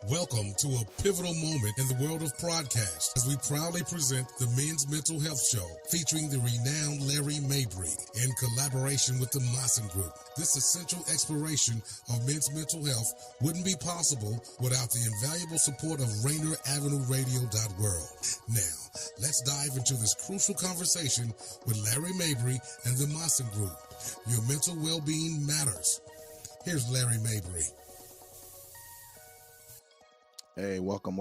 Welcome to a pivotal moment in the world of broadcast as we proudly present the Men's Mental Health Show featuring the renowned Larry Mabry in collaboration with the Maassen Group. This essential exploration of men's mental health wouldn't be possible without the invaluable support of Rainier Avenue Radio World. Now, let's dive into this crucial conversation with Larry Mabry and the Maassen Group. Your mental well-being matters. Here's Larry Mabry. Hey, welcome.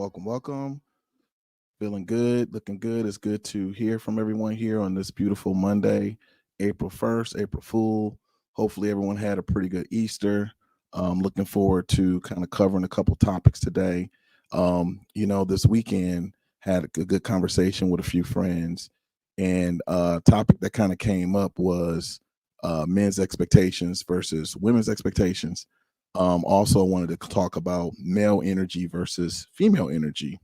Feeling good, looking good. It's good to hear from everyone here on this beautiful Monday, April 1st, April Fool. Hopefully everyone had a pretty good Easter. Looking forward to kind of covering a couple topics today. This weekend had a good conversation with a few friends, and a topic that kind of came up was men's expectations versus women's expectations. Also wanted to talk about male energy versus female energy,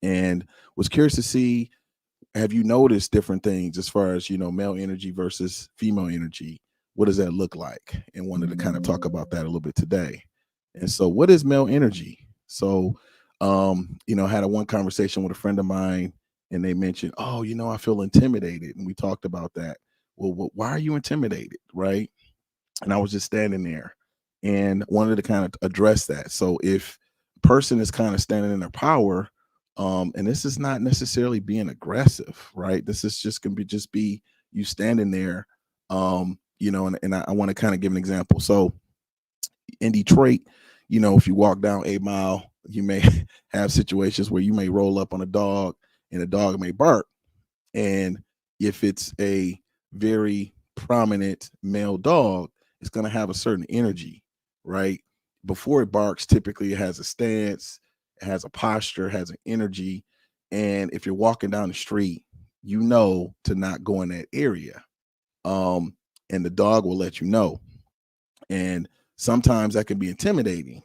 and was curious to see, have you noticed different things as far as, male energy versus female energy? What does that look like? And wanted to kind of talk about that a little bit today. And so what is male energy? So, had one conversation with a friend of mine, and they mentioned, I feel intimidated. And we talked about that. Well, why are you intimidated? Right. And I was just standing there and wanted to kind of address that. So if a person is kind of standing in their power, and this is not necessarily being aggressive, right? This is just going to be you standing there, and I want to kind of give an example. So in Detroit, if you walk down 8 Mile, you may have situations where you may roll up on a dog and a dog may bark. And if it's a very prominent male dog, it's going to have a certain energy, right? Before it barks, typically it has a stance, it has a posture, it has an energy. And if you're walking down the street, to not go in that area. And the dog will let you know. And sometimes that can be intimidating.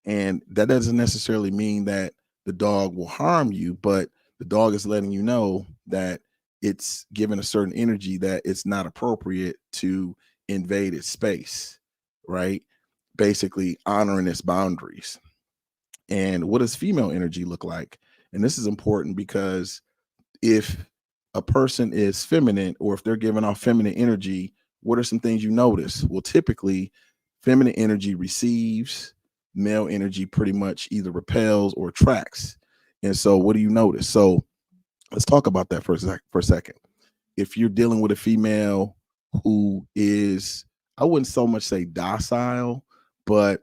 And that doesn't necessarily mean that the dog will harm you, but the dog is letting you know that it's given a certain energy that it's not appropriate to invade its space, right? Basically honoring its boundaries. And what does female energy look like? And this is important because if a person is feminine, or if they're giving off feminine energy, what are some things you notice? Well, typically feminine energy receives, male energy pretty much either repels or attracts. And so what do you notice? So let's talk about that for a second. If you're dealing with a female who is, I wouldn't so much say docile, but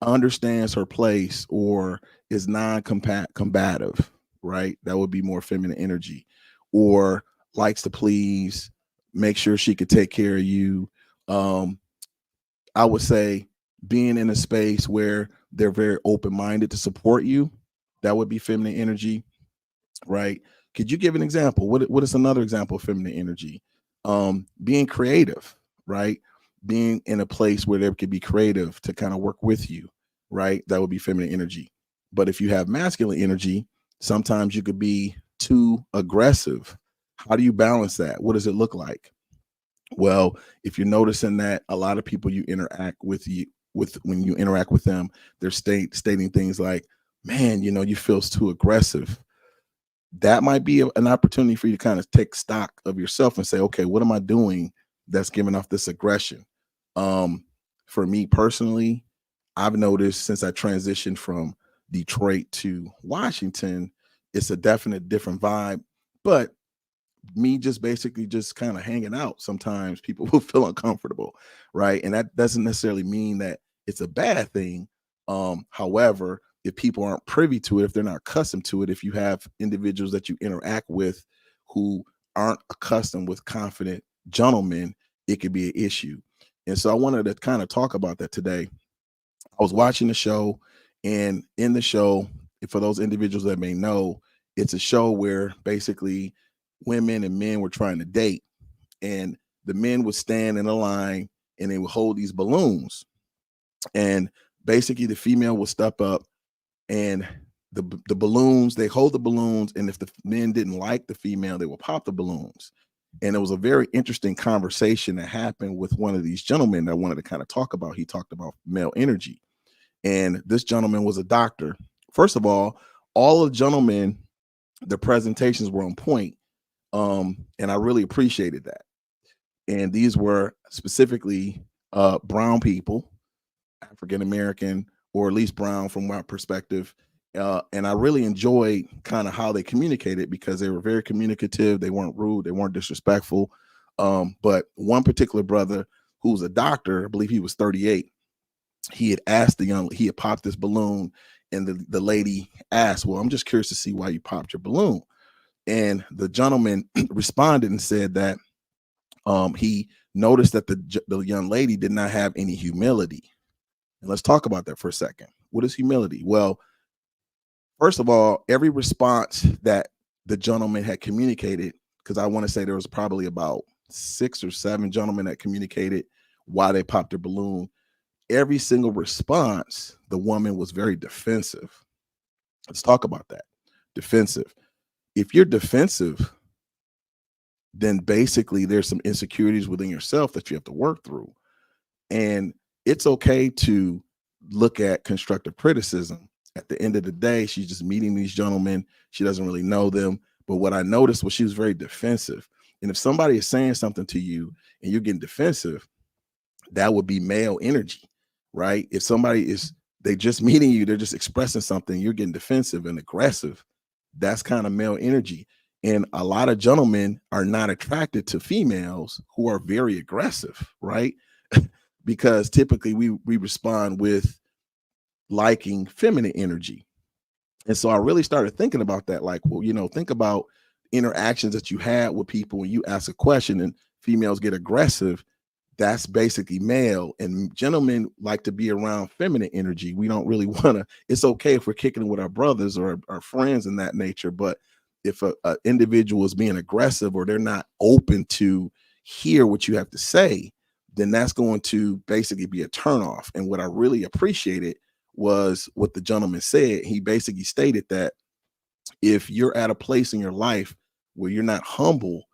understands her place or is non-combative, right? That would be more feminine energy. Or likes to please, make sure she could take care of you. I would say being in a space where they're very open-minded to support you, that would be feminine energy, right? Could you give an example? What is another example of feminine energy? Being creative, right? Being in a place where they could be creative to kind of work with you, right? That would be feminine energy. But if you have masculine energy, sometimes you could be too aggressive. How do you balance that? What does it look like? Well, if you're noticing that a lot of people you interact with when you interact with them, they're stating things like, man, you feel too aggressive. That might be an opportunity for you to kind of take stock of yourself and say, okay, what am I doing that's giving off this aggression? For me personally, I've noticed since I transitioned from Detroit to Washington, it's a definite different vibe. But me just basically just kind of hanging out, sometimes people will feel uncomfortable, right? And that doesn't necessarily mean that it's a bad thing. However, if people aren't privy to it, if they're not accustomed to it, if you have individuals that you interact with who aren't accustomed with confident gentlemen, it could be an issue. And so I wanted to kind of talk about that today. I was watching the show, and in the show, for those individuals that may know, it's a show where basically women and men were trying to date, and the men would stand in a line and they would hold these balloons, and basically the female would step up, and the balloons, they hold the balloons, and if the men didn't like the female, they would pop the balloons. And it was a very interesting conversation that happened with one of these gentlemen that I wanted to kind of talk about. He talked about male energy. And this gentleman was a doctor. First of all the gentlemen, the presentations were on point. And I really appreciated that. And these were specifically brown people, African American, or at least brown from my perspective. And I really enjoyed kind of how they communicated because they were very communicative. They weren't rude. They weren't disrespectful. But one particular brother who was a doctor, I believe he was 38, he had asked he had popped this balloon, and the lady asked, well, I'm just curious to see why you popped your balloon. And the gentleman responded and said that he noticed that the young lady did not have any humility. And let's talk about that for a second. What is humility? Well, first of all, every response that the gentleman had communicated, because I want to say there was probably about 6 or 7 gentlemen that communicated why they popped their balloon. Every single response, the woman was very defensive. Let's talk about that. Defensive. If you're defensive, then basically there's some insecurities within yourself that you have to work through. And it's okay to look at constructive criticism. At the end of the day, she's just meeting these gentlemen. She doesn't really know them. But what I noticed was she was very defensive. And if somebody is saying something to you and you're getting defensive, that would be male energy, right? If somebody they just meeting you, they're just expressing something, you're getting defensive and aggressive. That's kind of male energy. And a lot of gentlemen are not attracted to females who are very aggressive, right? Because typically we respond with liking feminine energy. And so I really started thinking about that. Like, well, think about interactions that you had with people when you ask a question and females get aggressive. That's basically male, and gentlemen like to be around feminine energy. We don't really want to. It's okay if we're kicking it with our brothers or our friends in that nature, but if a individual is being aggressive or they're not open to hear what you have to say, then that's going to basically be a turnoff. And what I really appreciated was what the gentleman said. He basically stated that if you're at a place in your life where you're not humble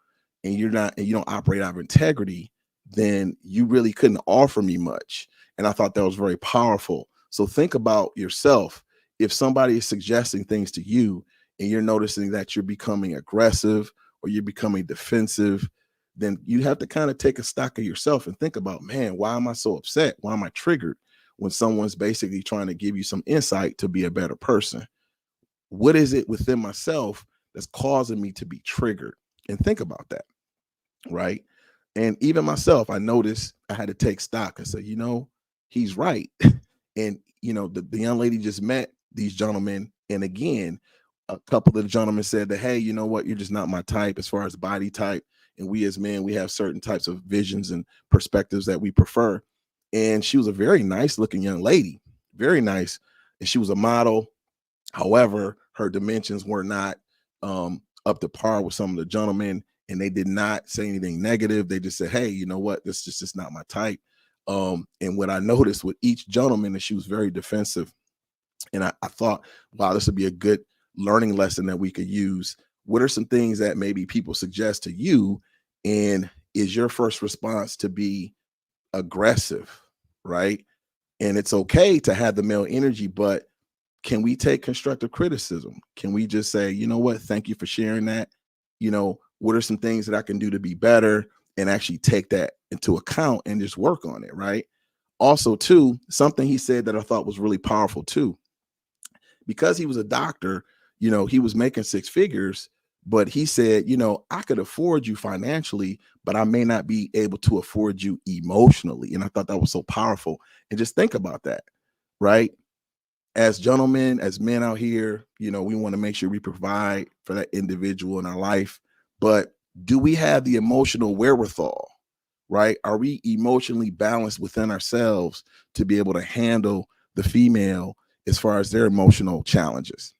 and you don't operate out of integrity, then you really couldn't offer me much. And I thought that was very powerful. So think about yourself. If somebody is suggesting things to you and you're noticing that you're becoming aggressive or you're becoming defensive, then you have to kind of take a stock of yourself and think about, man, why am I so upset? Why am I triggered when someone's basically trying to give you some insight to be a better person? What is it within myself that's causing me to be triggered? And think about that, right? And even myself, I noticed I had to take stock and say, he's right. And, the young lady just met these gentlemen. And again, a couple of the gentlemen said that, hey, you know what? You're just not my type as far as body type. And we as men, we have certain types of visions and perspectives that we prefer. And she was a very nice looking young lady, very nice. And she was a model. However, her dimensions were not up to par with some of the gentlemen. And they did not say anything negative. They just said, hey, you know what? This is just not my type. And what I noticed with each gentleman is she was very defensive. And I thought, wow, this would be a good learning lesson that we could use. What are some things that maybe people suggest to you? And is your first response to be aggressive, right? And it's okay to have the male energy, but can we take constructive criticism? Can we just say, you know what? Thank you for sharing that. What are some things that I can do to be better, and actually take that into account and just work on it, right? Also, too, something he said that I thought was really powerful too, because he was a doctor, he was making 6 figures, but he said, I could afford you financially, but I may not be able to afford you emotionally. And I thought that was so powerful. And just think about that, right? As gentlemen, as men out here, we want to make sure we provide for that individual in our life. But do we have the emotional wherewithal, right? Are we emotionally balanced within ourselves to be able to handle the female as far as their emotional challenges?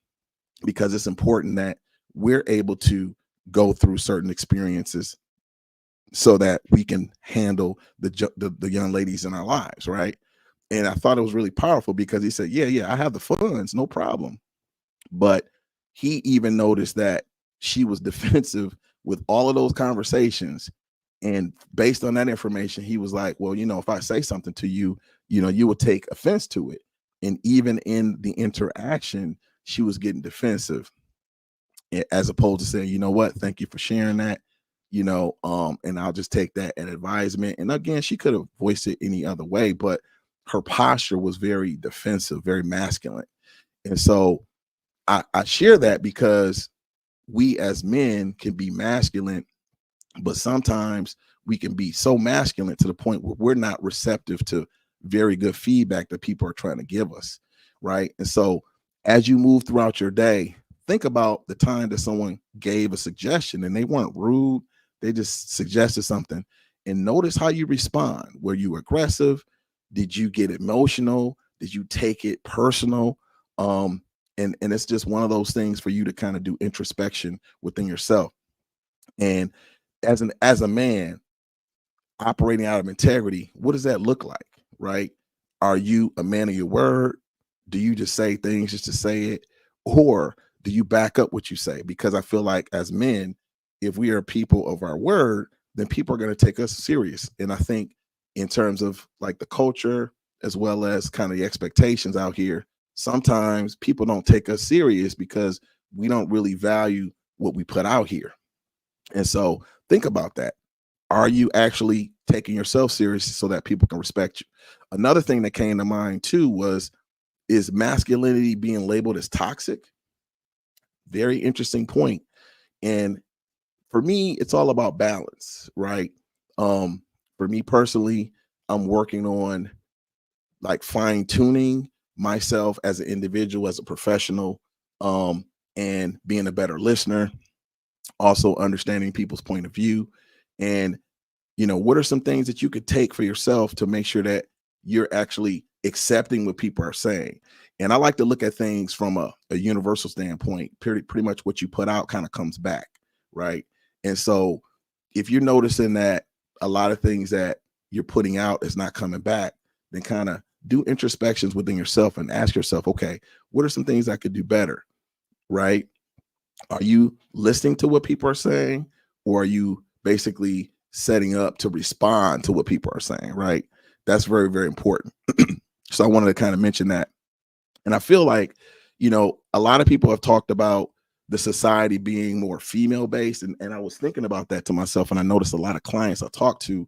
Because it's important that we're able to go through certain experiences so that we can handle the young ladies in our lives, right? And I thought it was really powerful because he said, yeah, I have the funds, no problem. But he even noticed that she was defensive with all of those conversations. And based on that information, he was like, well, if I say something to you, you will take offense to it. And even in the interaction, she was getting defensive, as opposed to saying, you know what, thank you for sharing that, and I'll just take that as advisement. And again, she could have voiced it any other way, but her posture was very defensive, very masculine. And so I share that because we as men can be masculine, but sometimes we can be so masculine to the point where we're not receptive to very good feedback that people are trying to give us, right? And so as you move throughout your day, think about the time that someone gave a suggestion and they weren't rude, they just suggested something, and notice how you respond. Were you aggressive? Did you get emotional? Did you take it personal? And it's just one of those things for you to kind of do introspection within yourself. And as a man operating out of integrity, what does that look like, right? Are you a man of your word? Do you just say things just to say it, or do you back up what you say? Because I feel like as men, if we are people of our word, then people are going to take us serious. And I think in terms of like the culture as well as kind of the expectations out here, sometimes people don't take us serious because we don't really value what we put out here. And so think about that. Are you actually taking yourself serious so that people can respect you? Another thing that came to mind too is masculinity being labeled as toxic? Very interesting point. And for me, it's all about balance, right? For me personally, I'm working on like fine tuning myself as an individual, as a professional, and being a better listener, also understanding people's point of view. And what are some things that you could take for yourself to make sure that you're actually accepting what people are saying? And I like to look at things from a universal standpoint. Pretty much what you put out kind of comes back, right? And so if you're noticing that a lot of things that you're putting out is not coming back, then kind of do introspections within yourself and ask yourself, okay, what are some things I could do better, right? Are you listening to what people are saying, or are you basically setting up to respond to what people are saying, right? That's very, very important. So I wanted to kind of mention that. And I feel like, a lot of people have talked about the society being more female based. And I was thinking about that to myself. And I noticed a lot of clients I talk to,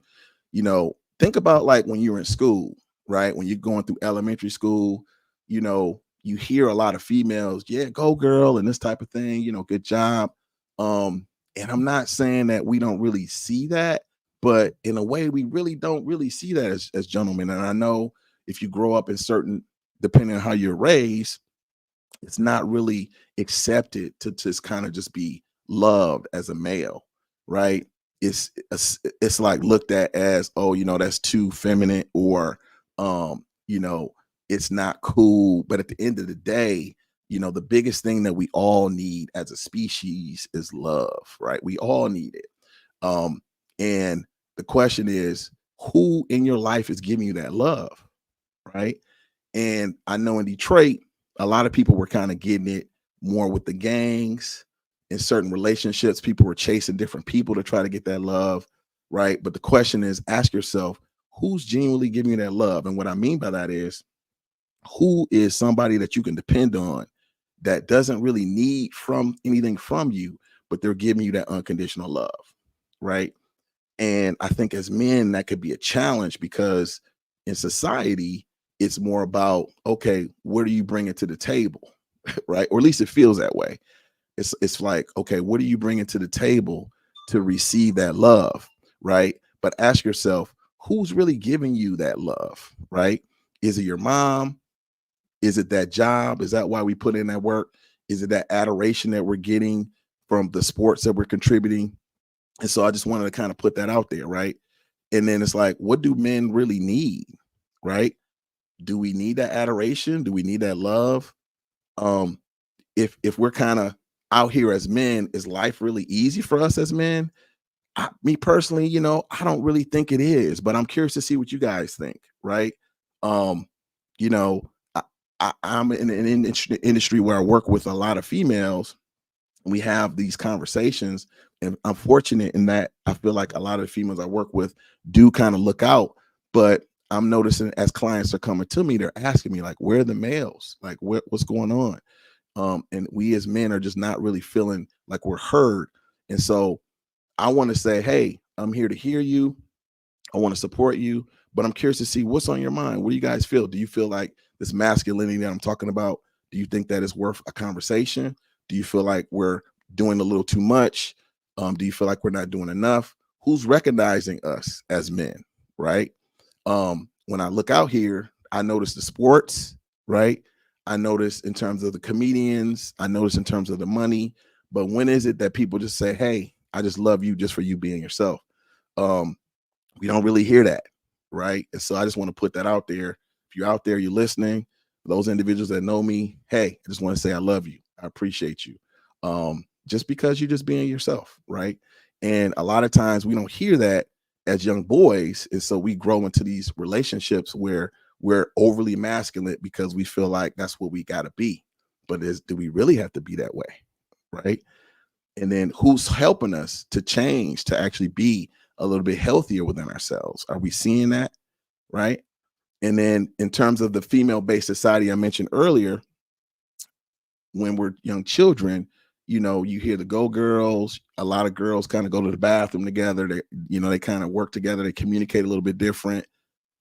think about like when you were in school, right? When you're going through elementary school, you hear a lot of females, yeah, go girl, and this type of thing, good job. And I'm not saying that we don't really see that, but in a way, we really don't really see that as gentlemen. And I know if you grow up in certain, depending on how you're raised, it's not really accepted to just kind of just be loved as a male, right? It's like looked at as, oh, that's too feminine, or um, you know, it's not cool. But at the end of the day, the biggest thing that we all need as a species is love, right? We all need it. And the question is, who in your life is giving you that love, right? And I know in Detroit, a lot of people were kind of getting it more with the gangs. In certain relationships, people were chasing different people to try to get that love, right? But the question is, ask yourself, who's genuinely giving you that love? And what I mean by that is, who is somebody that you can depend on that doesn't really need from anything from you, but they're giving you that unconditional love, right? And I think as men, that could be a challenge because in society, it's more about, okay, what are you bringing to the table, right? Or at least it feels that way. It's like, okay, what are you bringing to the table to receive that love, right? But ask yourself, who's really giving you that love, right? Is it your mom? Is it that job? Is that why we put in that work? Is it that adoration that we're getting from the sports that we're contributing? And so I just wanted to kind of put that out there, right? And then it's like, what do men really need, right? Do we need that adoration? Do we need that love? Um, if we're kind of out here as men, is life really easy for us as men? Me personally, I don't really think it is, but I'm curious to see what you guys think, right? Um, you know, I, I'm in an industry where I work with a lot of females. We have these conversations, and I'm fortunate in that I feel like a lot of the females I work with do kind of look out, but I'm noticing as clients are coming to me, they're asking me like, where are the males? Like what's going on? And we as men are just not really feeling like we're heard. And so I want to say, hey, I'm here to hear you. I want to support you, but I'm curious to see what's on your mind. What do you guys feel? Do you feel like this masculinity that I'm talking about, do you think that is worth a conversation? Do you feel like we're doing a little too much? Do you feel like we're not doing enough? Who's recognizing us as men, right? When I look out here, I notice the sports, right? I notice in terms of the comedians, I notice in terms of the money, but when is it that people just say, hey, I just love you just for you being yourself? We don't really hear that, right? And so I just want to put that out there. If you're out there, you're listening, those individuals that know me, hey, I just want to say I love you. I appreciate you. Just because you're just being yourself, right? And a lot of times we don't hear that as young boys. And so we grow into these relationships where we're overly masculine because we feel like that's what we got to be. But do we really have to be that way, right? And then who's helping us to change, to actually be a little bit healthier within ourselves? Are we seeing that, right? And then in terms of the female-based society I mentioned earlier, when we're young children, you hear the Go Girls, a lot of girls kind of go to the bathroom together. They kind of work together. They communicate a little bit different.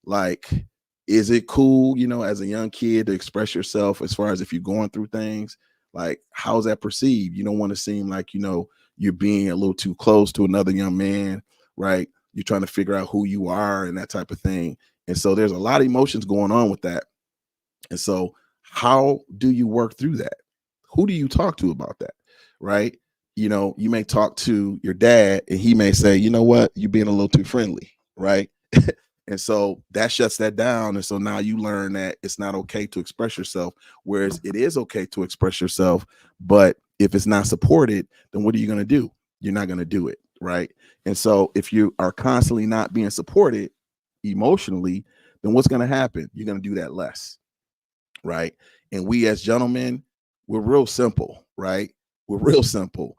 Like, is it cool, as a young kid to express yourself as far as if you're going through things? Like, how's that perceived? You don't want to seem like, you're being a little too close to another young man, right? You're trying to figure out who you are and that type of thing. And so there's a lot of emotions going on with that. And so how do you work through that? Who do you talk to about that? Right? You may talk to your dad and he may say, you know what, you're being a little too friendly, right? And so that shuts that down. And so now you learn that it's not okay to express yourself, whereas it is okay to express yourself. But if it's not supported, then what are you going to do? You're not going to do it, right? And so if you are constantly not being supported emotionally, then what's going to happen? You're going to do that less, right? And we as gentlemen, we're real simple, right? We're real simple.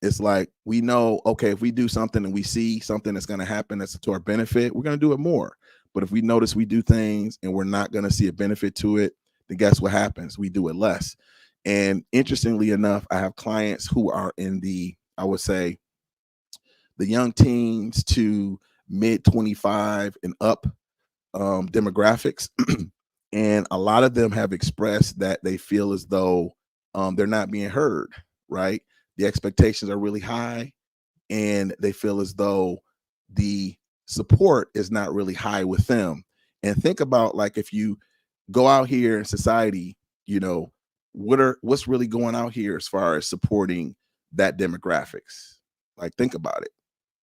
It's like we know, okay, if we do something and we see something that's going to happen that's to our benefit, we're going to do it more. But if we notice we do things and we're not going to see a benefit to it, then guess what happens? We do it less. And interestingly enough, I have clients who are in I would say, the young teens to mid 25 and up demographics. And a lot of them have expressed that they feel as though they're not being heard, right? The expectations are really high and they feel as though the support is not really high with them. And think about, like, if you go out here in society, what's really going out here as far as supporting that demographics? Like, think about it.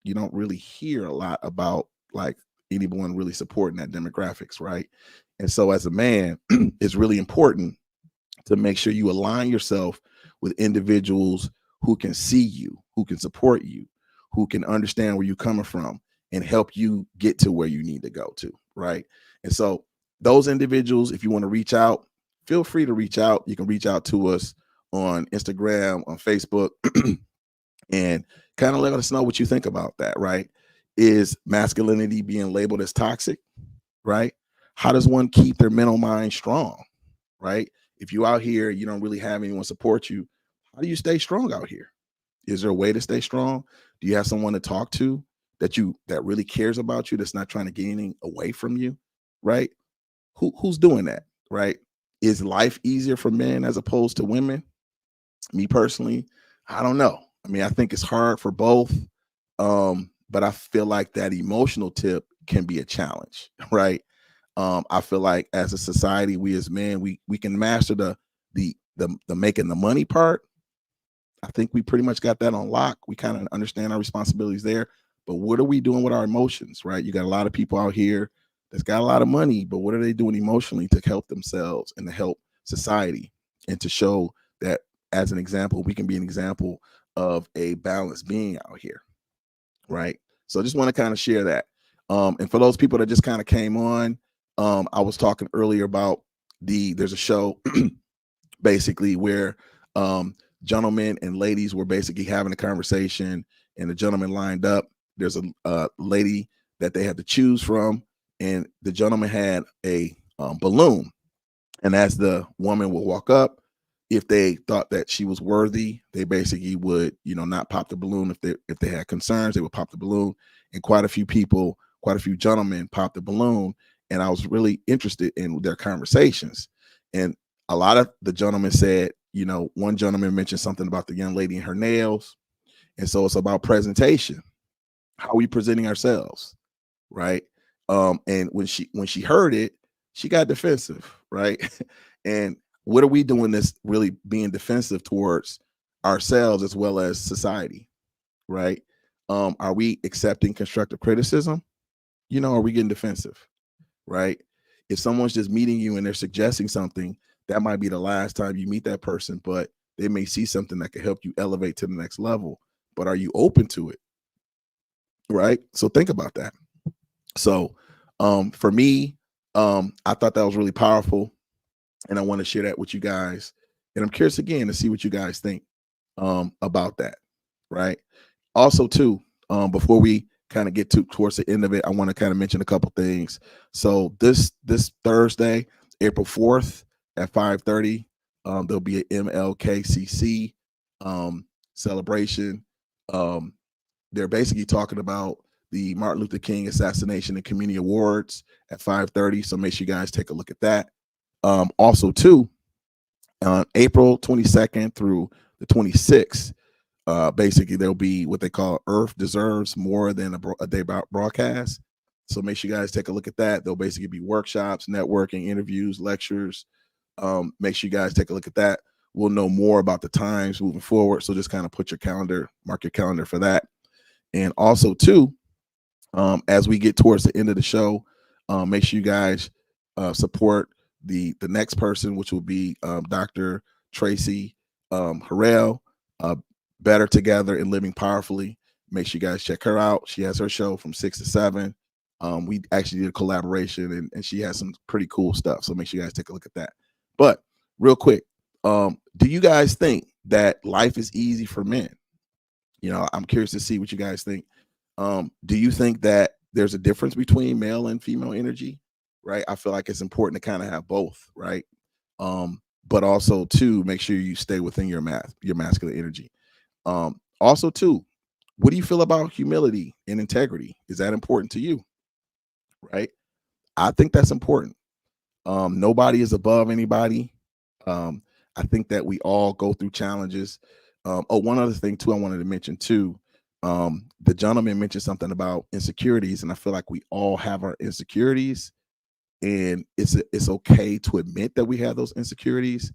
You don't really hear a lot about like anyone really supporting that demographics, right? And so as a man, it's really important to make sure you align yourself with individuals who can see you, who can support you, who can understand where you're coming from and help you get to where you need to go to, right? And so those individuals, if you want to reach out, feel free to reach out. You can reach out to us on Instagram, on Facebook, and kind of let us know what you think about that, right? Is masculinity being labeled as toxic, right? How does one keep their mental mind strong, right? If you out here, you don't really have anyone support you, how do you stay strong out here? Is there a way to stay strong? Do you have someone to talk to that really cares about you, that's not trying to get anything away from you, right? Who's doing that, right? Is life easier for men as opposed to women? Me personally, I don't know. I mean, I think it's hard for both. But I feel like that emotional tip can be a challenge, right? I feel like as a society, we as men, we can master the making the money part. I think we pretty much got that on lock. We kind of understand our responsibilities there. But what are we doing with our emotions, right? You got a lot of people out here that's got a lot of money, but what are they doing emotionally to help themselves and to help society and to show that, as an example, we can be an example of a balanced being out here, right? So I just want to kind of share that. And for those people that just kind of came on, I was talking earlier about there's a show basically where gentlemen and ladies were basically having a conversation, and the gentleman lined up. There's a lady that they had to choose from, and the gentleman had a balloon. And as the woman would walk up, if they thought that she was worthy, they basically would, not pop the balloon. If they had concerns, they would pop the balloon. And quite a few gentlemen popped the balloon. And I was really interested in their conversations. And a lot of the gentlemen said, one gentleman mentioned something about the young lady and her nails. And so it's about presentation. How are we presenting ourselves? Right. And when she heard it, she got defensive, right? And what are we doing this really being defensive towards ourselves as well as society, right? Are we accepting constructive criticism? Are we getting defensive, right? If someone's just meeting you and they're suggesting something, that might be the last time you meet that person, but they may see something that could help you elevate to the next level. But are you open to it? Right? So think about that. So for me, I thought that was really powerful, and I want to share that with you guys. And I'm curious again to see what you guys think about that, right? Also, too, before we kind of get towards the end of it, I want to kind of mention a couple things. So this Thursday, April 4th at 5:30, there'll be an MLKCC celebration. They're basically talking about the Martin Luther King Assassination and Community Awards at 5:30. So make sure you guys take a look at that. Also, too, on April 22nd through the 26th, basically there'll be what they call Earth Deserves More Than a Day Broadcast. So make sure you guys take a look at that. There'll basically be workshops, networking, interviews, lectures. Make sure you guys take a look at that. We'll know more about the times moving forward. So just kind of mark your calendar for that. And also, too, as we get towards the end of the show, make sure you guys support the next person, which will be Dr. Tracy Harrell, Better Together and Living Powerfully. Make sure you guys check her out. She has her show from 6 to 7. We actually did a collaboration, and she has some pretty cool stuff. So make sure you guys take a look at that. But real quick, do you guys think that life is easy for men? I'm curious to see what you guys think. Do you think that there's a difference between male and female energy? Right. I feel like it's important to kind of have both. Right. But also, too, make sure you stay within your masculine energy. Also, too, what do you feel about humility and integrity? Is that important to you? Right. I think that's important. Nobody is above anybody. I think that we all go through challenges. One other thing, too, I wanted to mention, too. The gentleman mentioned something about insecurities, and I feel like we all have our insecurities, and it's okay to admit that we have those insecurities.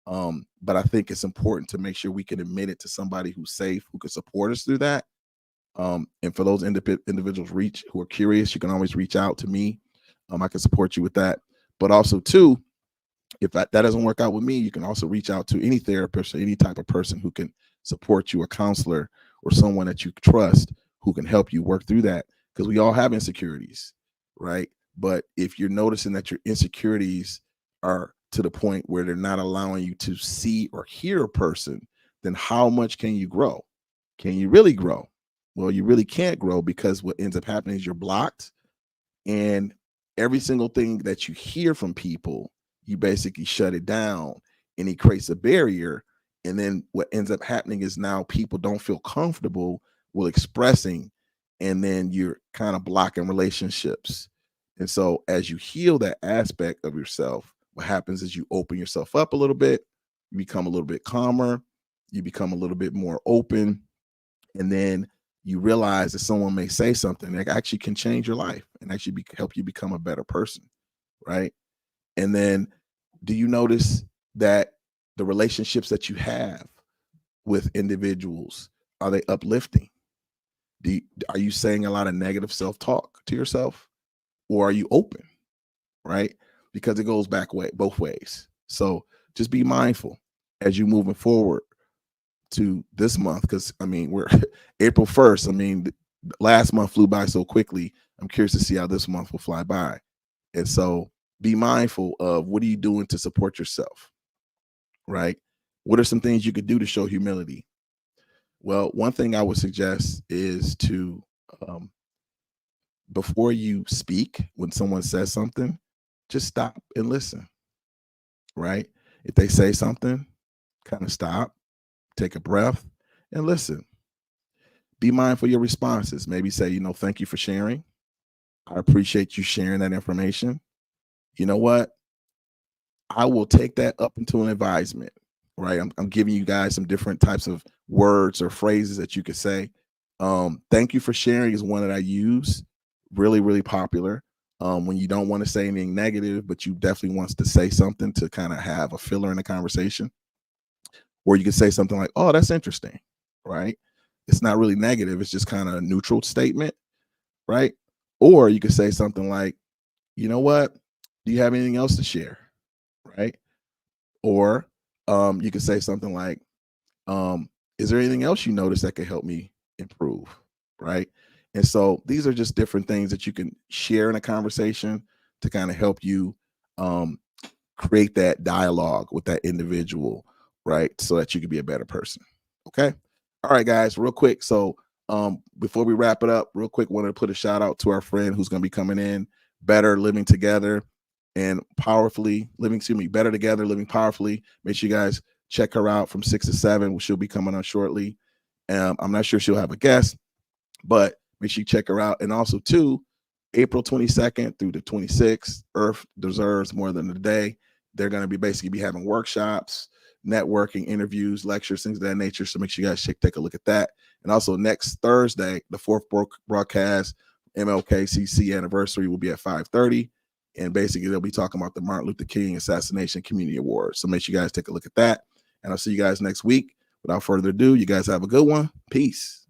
But I think it's important to make sure we can admit it to somebody who's safe, who can support us through that. And for those individuals who are curious, you can always reach out to me. I can support you with that. But also, too, if that doesn't work out with me, you can also reach out to any therapist or any type of person who can support you, a counselor or someone that you trust who can help you work through that, because we all have insecurities, right? But if you're noticing that your insecurities are to the point where they're not allowing you to see or hear a person, then how much can you grow? Can you really grow? Well, you really can't grow, because what ends up happening is you're blocked, and every single thing that you hear from people, you basically shut it down, and it creates a barrier. And then what ends up happening is now people don't feel comfortable with expressing, and then you're kind of blocking relationships. And so as you heal that aspect of yourself, what happens is you open yourself up a little bit, you become a little bit calmer, you become a little bit more open, and then you realize that someone may say something that actually can change your life and actually help you become a better person, right? And then do you notice that the relationships that you have with individuals, are they uplifting? Are you saying a lot of negative self-talk to yourself, or are you open, right? Because it goes both ways. So just be mindful as you moving forward to this month, because we're April 1st. Last month flew by so quickly. I'm curious to see how this month will fly by. And so be mindful of what are you doing to support yourself, right? What are some things you could do to show humility? Well, one thing I would suggest is to before you speak, when someone says something, just stop and listen, right? If they say something, kind of stop, take a breath, and listen. Be mindful of your responses. Maybe say, thank you for sharing. I appreciate you sharing that information. You know what? I will take that up into an advisement, right? I'm giving you guys some different types of words or phrases that you could say. Thank you for sharing is one that I use, really, really popular. When you don't want to say anything negative, but you definitely wants to say something to kind of have a filler in the conversation. Or you could say something like, oh, that's interesting, right? It's not really negative. It's just kind of a neutral statement, right? Or you could say something like, you know what? Do you have anything else to share? Right? Or you could say something like, is there anything else you notice that could help me improve? Right? And so these are just different things that you can share in a conversation to kind of help you create that dialogue with that individual, right? So that you can be a better person. Okay. All right, guys, real quick. So before we wrap it up, real quick, wanted to put a shout out to our friend who's going to be coming in, Better Living Together and Powerfully Living, Better Together, Living Powerfully. Make sure you guys check her out from 6 to 7. She'll be coming on shortly. I'm not sure she'll have a guest, but make sure you check her out. And also, too, April 22nd through the 26th, Earth Deserves More Than a Day. They're going to be basically having workshops, networking, interviews, lectures, things of that nature. So make sure you guys take a look at that. And also next Thursday, the fourth broadcast, MLK-CC anniversary, will be at 5:30. And basically they'll be talking about the Martin Luther King Assassination Community Award. So make sure you guys take a look at that. And I'll see you guys next week. Without further ado, you guys have a good one. Peace.